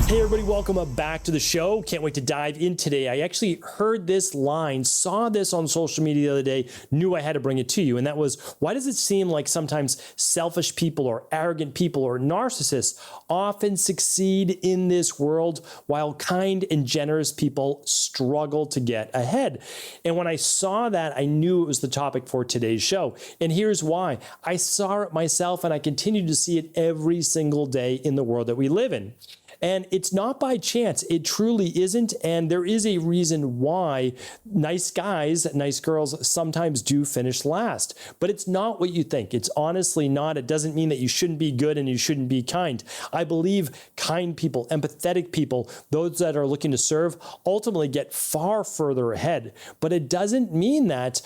Hey everybody, welcome back to the show. Can't wait to dive in today. I actually heard this line, saw this on social media the other day, knew I had to bring it to you. And that was, why does it seem like sometimes selfish people or arrogant people or narcissists often succeed in this world while kind and generous people struggle to get ahead? And when I saw that, I knew it was the topic for today's show. And here's why. I saw it myself and I continue to see it every single day in the world that we live in. And it's not by chance. It truly isn't. And there is a reason why nice guys, nice girls sometimes do finish last. But it's not what you think. It's honestly not. It doesn't mean that you shouldn't be good and you shouldn't be kind. I believe kind people, empathetic people, those that are looking to serve, ultimately get far further ahead. But it doesn't mean that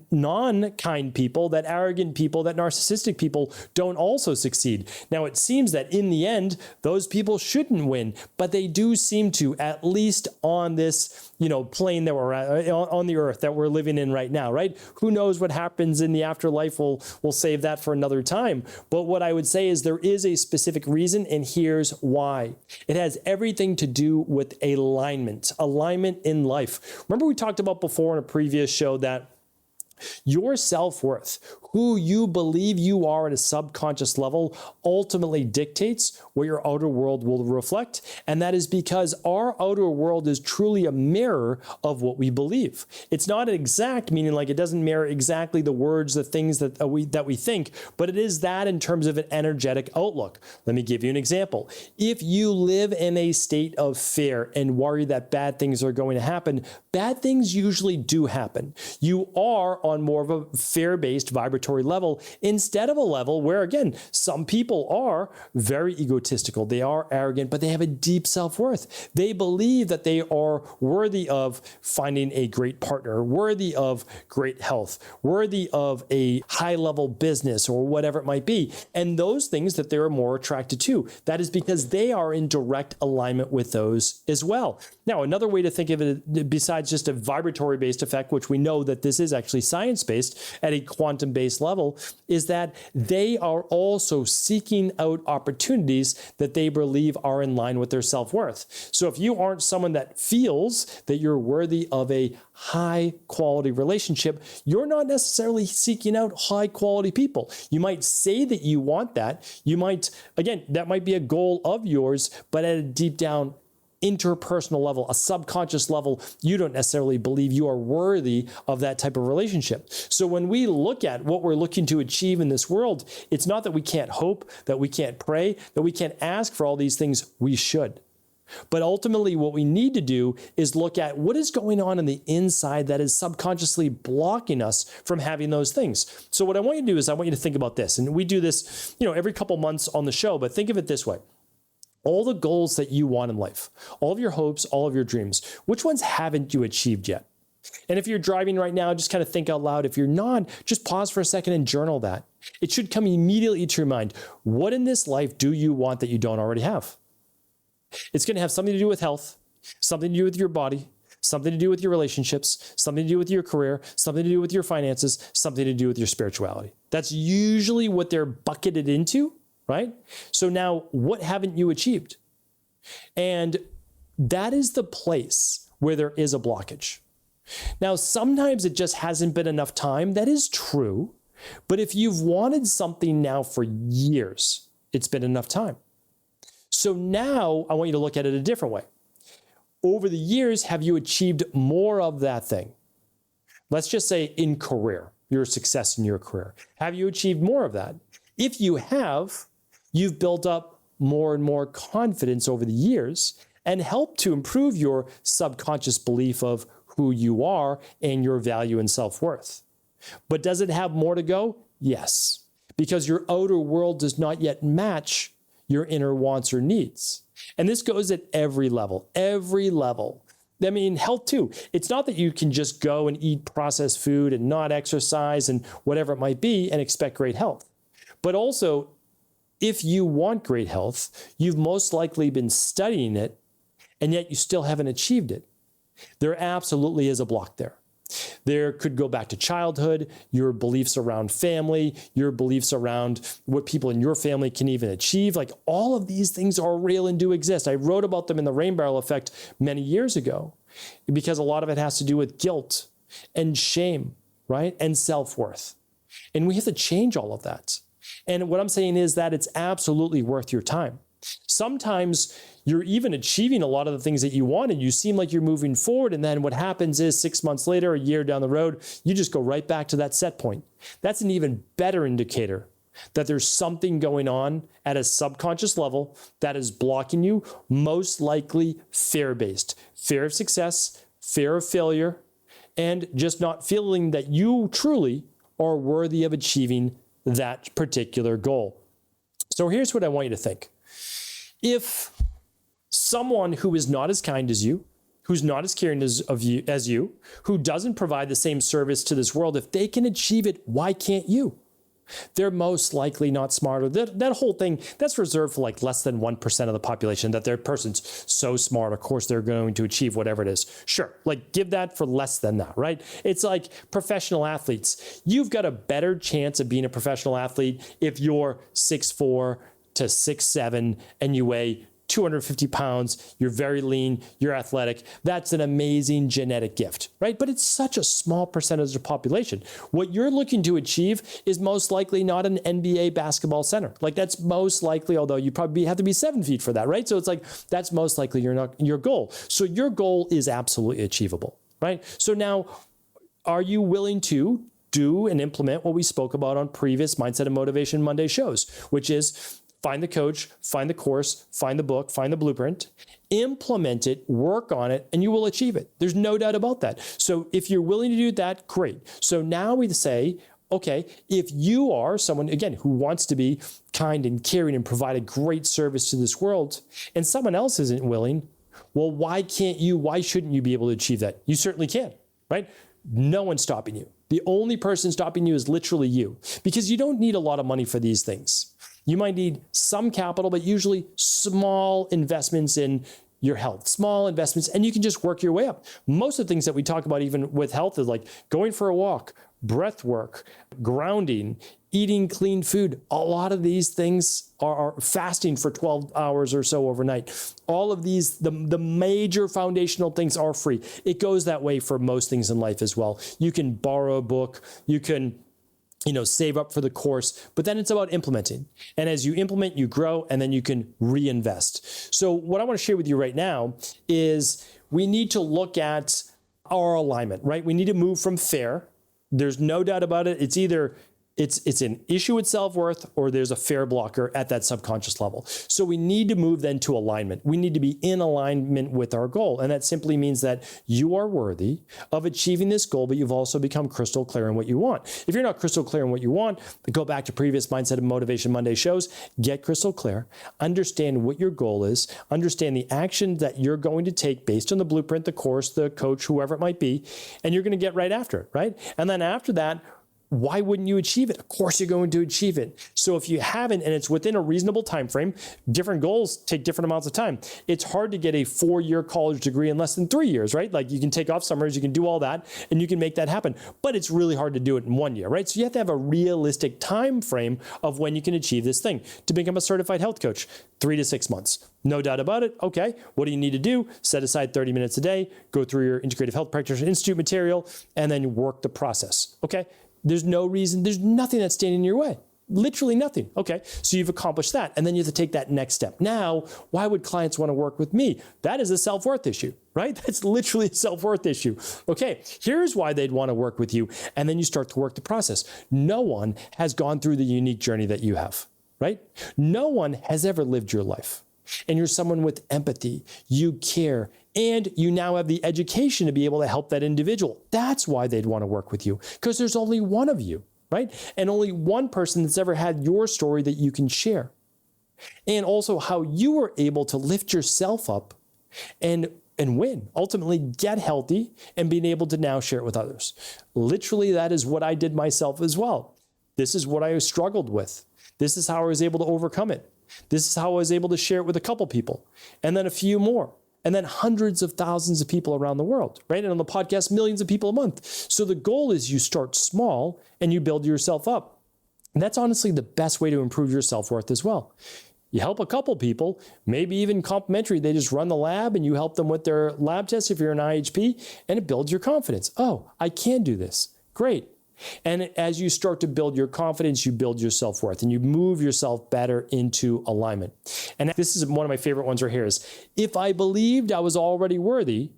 non-kind people, that arrogant people, that narcissistic people don't also succeed. Now, it seems that in the end, those people shouldn't win, but they do seem to, at least on this, plane that we're at, on the earth that we're living in right now, right? Who knows what happens in the afterlife? We'll save that for another time. But what I would say is there is a specific reason, and here's why. It has everything to do with alignment in life. Remember we talked about before in a previous show that your self-worth, who you believe you are at a subconscious level, ultimately dictates what your outer world will reflect. And that is because our outer world is truly a mirror of what we believe. It's not an exact, meaning like it doesn't mirror exactly the words, the things that we think, but it is that in terms of an energetic outlook. Let me give you an example. If you live in a state of fear and worry that bad things are going to happen, bad things usually do happen. You are on more of a fear-based vibratory level instead of a level where, again, some people are very egotistical. They are arrogant, but they have a deep self-worth. They believe that they are worthy of finding a great partner, worthy of great health, worthy of a high-level business or whatever it might be. And those things that they're more attracted to, that is because they are in direct alignment with those as well. Now, another way to think of it, besides just a vibratory-based effect, which we know that this is actually science-based at a quantum-based level, is that they are also seeking out opportunities that they believe are in line with their self-worth. So if you aren't someone that feels that you're worthy of a high-quality relationship, you're not necessarily seeking out high-quality people. You might say that you want that. You might, again, that might be a goal of yours, but at a deep down interpersonal level, a subconscious level, you don't necessarily believe you are worthy of that type of relationship. So when we look at what we're looking to achieve in this world, it's not that we can't hope, that we can't pray, that we can't ask for all these things. We should. But ultimately, what we need to do is look at what is going on in the inside that is subconsciously blocking us from having those things. So what I want you to do is I want you to think about this. And we do this, every couple months on the show, but think of it this way. All the goals that you want in life, all of your hopes, all of your dreams, which ones haven't you achieved yet? And if you're driving right now, just kind of think out loud. If you're not, just pause for a second and journal that. It should come immediately to your mind. What in this life do you want that you don't already have? It's going to have something to do with health, something to do with your body, something to do with your relationships, something to do with your career, something to do with your finances, something to do with your spirituality. That's usually what they're bucketed into. Right? So now what haven't you achieved? And that is the place where there is a blockage. Now, sometimes it just hasn't been enough time. That is true. But if you've wanted something now for years, it's been enough time. So now I want you to look at it a different way. Over the years, have you achieved more of that thing? Let's just say in career, your success in your career. Have you achieved more of that? If you have, you've built up more and more confidence over the years and helped to improve your subconscious belief of who you are and your value and self-worth. But does it have more to go? Yes, because your outer world does not yet match your inner wants or needs. And this goes at every level, I mean, health too. It's not that you can just go and eat processed food and not exercise and whatever it might be and expect great health. But also, if you want great health, you've most likely been studying it, and yet you still haven't achieved it. There absolutely is a block there. There could go back to childhood, your beliefs around family, your beliefs around what people in your family can even achieve. Like all of these things are real and do exist. I wrote about them in the Rain Barrel Effect many years ago because a lot of it has to do with guilt and shame, right? And self-worth. And we have to change all of that. And what I'm saying is that it's absolutely worth your time. Sometimes you're even achieving a lot of the things that you want and you seem like you're moving forward. And then what happens is 6 months later, a year down the road, you just go right back to that set point. That's an even better indicator that there's something going on at a subconscious level that is blocking you, most likely fear-based. Fear of success, fear of failure, and just not feeling that you truly are worthy of achieving that particular goal. So here's what I want you to think. If someone who is not as kind as you, who's not as caring as you, who doesn't provide the same service to this world, if they can achieve it, why can't you? They're most likely not smarter. That whole thing, that's reserved for like less than 1% of the population, that their person's so smart, of course they're going to achieve whatever it is. Sure, like give that for less than that, right? It's like professional athletes. You've got a better chance of being a professional athlete if you're 6'4" to 6'7" and you weigh 250 pounds, you're very lean, you're athletic. That's an amazing genetic gift, right? But it's such a small percentage of the population. What you're looking to achieve is most likely not an NBA basketball center. Like that's most likely, although you probably have to be 7 feet for that, right? So it's like, that's most likely your goal. So your goal is absolutely achievable, right? So now, are you willing to do and implement what we spoke about on previous Mindset and Motivation Monday shows, which is find the coach, find the course, find the book, find the blueprint, implement it, work on it, and you will achieve it. There's no doubt about that. So if you're willing to do that, great. So now we say, okay, if you are someone, again, who wants to be kind and caring and provide a great service to this world, and someone else isn't willing, well, why shouldn't you be able to achieve that? You certainly can, right? No one's stopping you. The only person stopping you is literally you, because you don't need a lot of money for these things. You might need some capital, but usually small investments in your health, small investments, and you can just work your way up. Most of the things that we talk about even with health is like going for a walk, breath work, grounding, eating clean food. A lot of these things are fasting for 12 hours or so overnight. All of these, the major foundational things are free. It goes that way for most things in life as well. You can borrow a book, you can save up for the course, but then it's about implementing. And as you implement, you grow, and then you can reinvest. So what I want to share with you right now is we need to look at our alignment, right? We need to move from fear. There's no doubt about it. It's either it's an issue with self-worth or there's a fear blocker at that subconscious level. So we need to move then to alignment. We need to be in alignment with our goal. And that simply means that you are worthy of achieving this goal, but you've also become crystal clear on what you want. If you're not crystal clear on what you want, go back to previous Mindset and Motivation Monday shows, get crystal clear, understand what your goal is, understand the action that you're going to take based on the blueprint, the course, the coach, whoever it might be, and you're going to get right after it, right? And then after that, why wouldn't you achieve it? Of course you're going to achieve it. So if you haven't, and it's within a reasonable time frame, different goals take different amounts of time. It's hard to get a 4-year college degree in less than 3 years, right? Like you can take off summers, you can do all that, and you can make that happen. But it's really hard to do it in 1 year, right? So you have to have a realistic time frame of when you can achieve this thing. To become a certified health coach, 3 to 6 months. No doubt about it. Okay, what do you need to do? Set aside 30 minutes a day, go through your Integrative Health Practitioner Institute material, and then work the process, okay? There's no reason, there's nothing that's standing in your way. Literally nothing. Okay, so you've accomplished that, and then you have to take that next step. Now, why would clients want to work with me? That is a self-worth issue, right? That's literally a self-worth issue. Okay, here's why they'd want to work with you, and then you start to work the process. No one has gone through the unique journey that you have, right? No one has ever lived your life. And you're someone with empathy, you care, and you now have the education to be able to help that individual. That's why they'd want to work with you, because there's only one of you, right? And only one person that's ever had your story that you can share. And also how you were able to lift yourself up and win, ultimately get healthy and being able to now share it with others. Literally, that is what I did myself as well. This is what I struggled with. This is how I was able to overcome it. This is how I was able to share it with a couple people and then a few more. And then hundreds of thousands of people around the world, right? And on the podcast, millions of people a month. So the goal is you start small and you build yourself up. And that's honestly the best way to improve your self-worth as well. You help a couple people, maybe even complimentary. They just run the lab and you help them with their lab tests if you're an IHP, and it builds your confidence. Oh, I can do this. Great. And as you start to build your confidence, you build your self-worth and you move yourself better into alignment. And this is one of my favorite ones right here is, if I believed I was already worthy,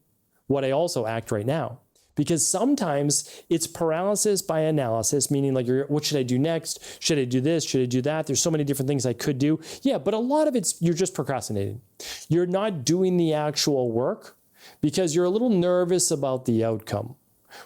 would I also act right now? Because sometimes it's paralysis by analysis, meaning like, what should I do next? Should I do this? Should I do that? There's so many different things I could do. Yeah, but a lot of it's, you're just procrastinating. You're not doing the actual work because you're a little nervous about the outcome.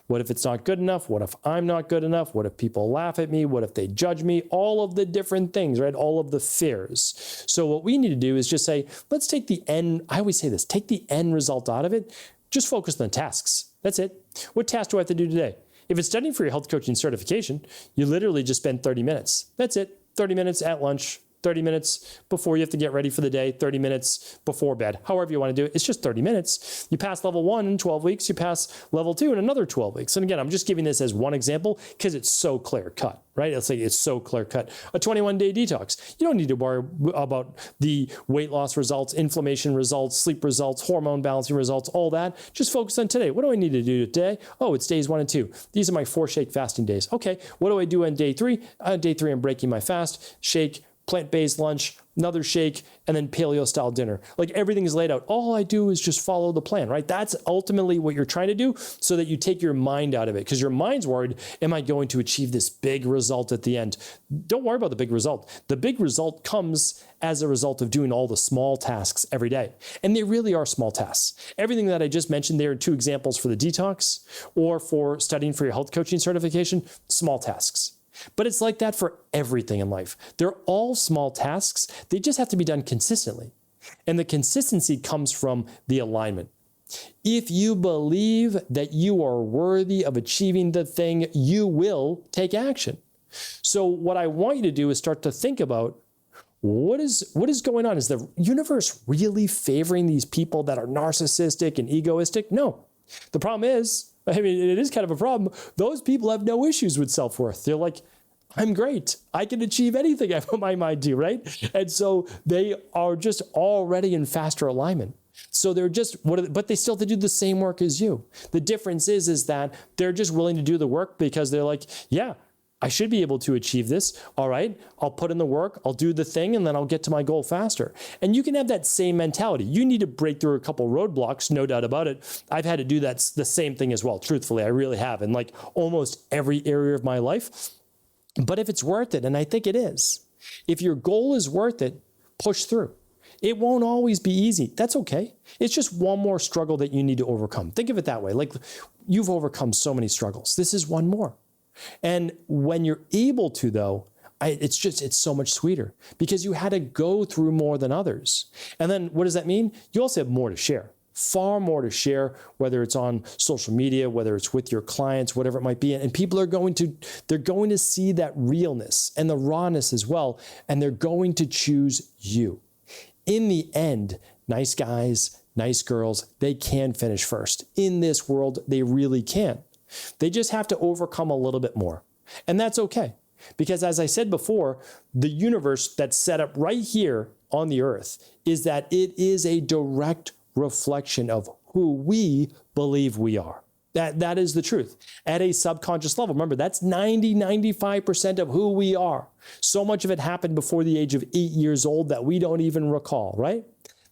What if it's not good enough? What if I'm not good enough? What if people laugh at me? What if they judge me? All of the different things, right? All of the fears. So what we need to do is just say, let's take the end. I always say this, take the end result out of it. Just focus on the tasks. That's it. What task do I have to do today? If it's studying for your health coaching certification, you literally just spend 30 minutes. That's it. 30 minutes at lunch, 30 minutes before you have to get ready for the day, 30 minutes before bed, however you want to do it. It's just 30 minutes. You pass level 1 in 12 weeks, you pass level 2 in another 12 weeks. And again, I'm just giving this as one example because it's so clear cut, right? It's so clear cut. A 21-day detox. You don't need to worry about the weight loss results, inflammation results, sleep results, hormone balancing results, all that. Just focus on today. What do I need to do today? Oh, it's days 1 and 2. These are my 4 shake fasting days. Okay, what do I do on day 3? On day 3, I'm breaking my fast, shake, plant-based lunch, another shake, and then paleo-style dinner. Like everything is laid out. All I do is just follow the plan, right? That's ultimately what you're trying to do so that you take your mind out of it because your mind's worried, am I going to achieve this big result at the end? Don't worry about the big result. The big result comes as a result of doing all the small tasks every day. And they really are small tasks. Everything that I just mentioned there are 2 examples for the detox or for studying for your health coaching certification, small tasks. But it's like that for everything in life. They're all small tasks. They just have to be done consistently. And the consistency comes from the alignment. If you believe that you are worthy of achieving the thing, you will take action. So what I want you to do is start to think about what is going on? Is the universe really favoring these people that are narcissistic and egoistic? No. The problem is, I mean, it is kind of a problem. Those people have no issues with self-worth. They're like, I'm great. I can achieve anything I put my mind to, right? And so they are just already in faster alignment. So they're just, but they still have to do the same work as you. The difference is that they're just willing to do the work because they're like, yeah, I should be able to achieve this. All right, I'll put in the work, I'll do the thing, and then I'll get to my goal faster. And you can have that same mentality. You need to break through a couple roadblocks, no doubt about it. I've had to do that the same thing as well. Truthfully, I really have in like almost every area of my life. But if it's worth it, and I think it is, if your goal is worth it, push through. It won't always be easy. That's okay. It's just one more struggle that you need to overcome. Think of it that way. Like you've overcome so many struggles. This is one more. And when you're able to, though, it's so much sweeter because you had to go through more than others. And then what does that mean? You also have more to share, far more to share, whether it's on social media, whether it's with your clients, whatever it might be. And people are going to see that realness and the rawness as well. And they're going to choose you. In the end, nice guys, nice girls, they can finish first. In this world, they really can. They just have to overcome a little bit more. And that's okay. Because as I said before, the universe that's set up right here on the earth is that it is a direct reflection of who we believe we are. That is the truth. At a subconscious level, remember, that's 95% of who we are. So much of it happened before the age of 8 years old that we don't even recall, right?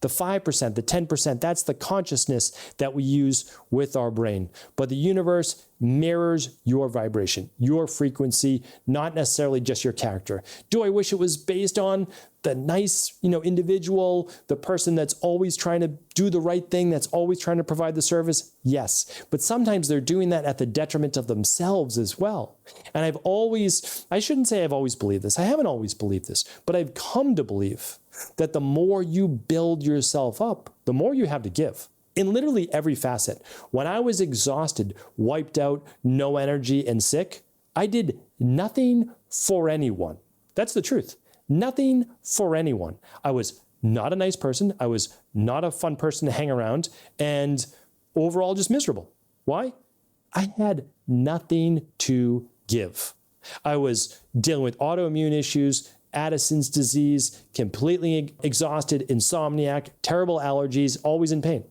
The 5%, the 10%, that's the consciousness that we use with our brain. But the universe mirrors your vibration, your frequency, not necessarily just your character. Do I wish it was based on the nice, individual, the person that's always trying to do the right thing, that's always trying to provide the service? Yes. But sometimes they're doing that at the detriment of themselves as well. And I shouldn't say I've always believed this. I haven't always believed this, but I've come to believe that the more you build yourself up, the more you have to give. In literally every facet. When I was exhausted, wiped out, no energy, and sick, I did nothing for anyone. That's the truth. Nothing for anyone. I was not a nice person. I was not a fun person to hang around, and overall just miserable. Why? I had nothing to give. I was dealing with autoimmune issues, Addison's disease, completely exhausted, insomniac, terrible allergies, always in pain.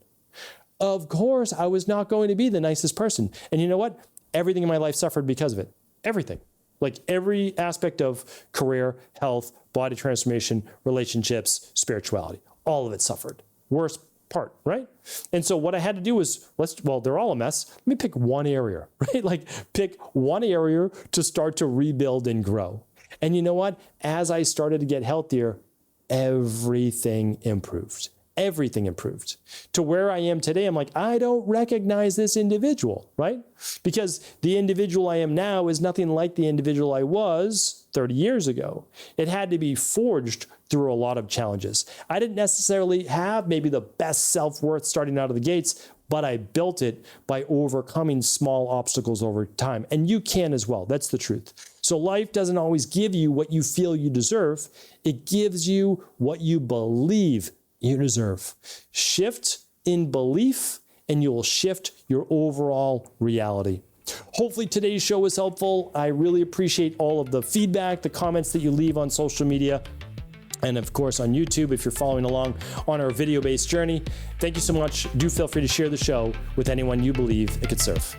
Of course, I was not going to be the nicest person. And you know what? Everything in my life suffered because of it. Everything. Like every aspect of career, health, body transformation, relationships, spirituality, all of it suffered. Worst part, right? And so what I had to do was, they're all a mess. Let me pick one area, right? Like pick one area to start to rebuild and grow. And you know what? As I started to get healthier, everything improved. Everything improved to where I am today. I'm like, I don't recognize this individual, right? Because the individual I am now is nothing like the individual I was 30 years ago. It had to be forged through a lot of challenges. I didn't necessarily have maybe the best self-worth starting out of the gates, but I built it by overcoming small obstacles over time. And you can as well. That's the truth. So life doesn't always give you what you feel you deserve. It gives you what you believe you deserve. Shift in belief and you will shift your overall reality. Hopefully today's show was helpful. I really appreciate all of the feedback, the comments that you leave on social media, and of course on YouTube if you're following along on our video-based journey. Thank you so much. Do feel free to share the show with anyone you believe it could serve.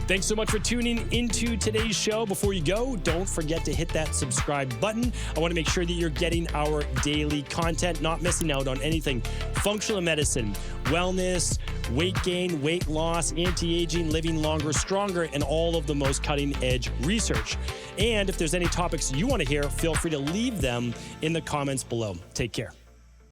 Thanks so much for tuning into today's show. Before you go, don't forget to hit that subscribe button. I want to make sure that you're getting our daily content, not missing out on anything functional medicine, wellness, weight gain, weight loss, anti-aging, living longer, stronger, and all of the most cutting-edge research. And if there's any topics you want to hear, feel free to leave them in the comments below. Take care.